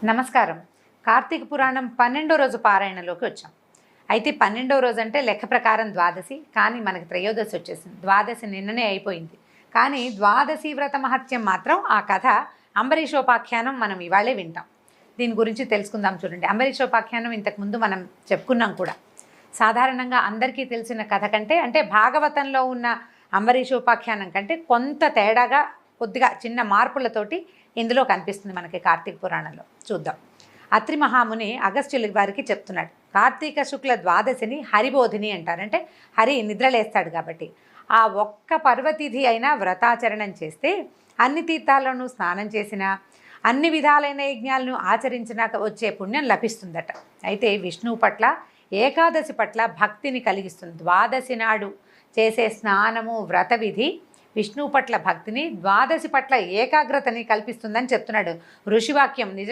నమస్కారం. కార్తీక పురాణం 12వ రోజు పారాయణలోకి వచ్చాం. అయితే 12వ రోజు అంటే లెక్క ప్రకారం ద్వాదశి, కానీ మనకి త్రయోదశి వచ్చేసింది. ద్వాదశి నిన్ననే అయిపోయింది. కానీ ద్వాదశి వ్రత మహత్యం మాత్రం ఆ కథ అంబరీషోపాఖ్యానం మనం ఇవాళే వింటాం. దీని గురించి తెలుసుకుందాం. చూడండి, అంబరీషోపాఖ్యానం ఇంతకుముందు మనం చెప్పుకున్నాం కూడా. సాధారణంగా అందరికీ తెలిసిన కథ కంటే, అంటే భాగవతంలో ఉన్న అంబరీషోపాఖ్యానం కంటే కొంత తేడాగా, కొద్దిగా చిన్న మార్పులతోటి ఇందులో కనిపిస్తుంది మనకి కార్తీక పురాణంలో. చూద్దాం. అత్రి మహాముని అగస్త్యుల వారికి చెప్తున్నాడు, కార్తీక శుక్ల ద్వాదశిని హరిబోధిని అంటారు. అంటే హరి నిద్రలేస్తాడు కాబట్టి ఆ ఒక్క పర్వతిథి అయినా వ్రతాచరణం చేస్తే, అన్ని తీర్థాలను స్నానం చేసినా, అన్ని విధాలైన యజ్ఞాలను ఆచరించినాక వచ్చే పుణ్యం లభిస్తుందట. అయితే విష్ణువు పట్ల, ఏకాదశి పట్ల భక్తిని కలిగిస్తుంది. ద్వాదశి నాడు చేసే స్నానము, వ్రత విధి విష్ణువు పట్ల భక్తిని, ద్వాదశి పట్ల ఏకాగ్రతని కల్పిస్తుందని చెప్తున్నాడు ఋషివాక్యం. నిజం.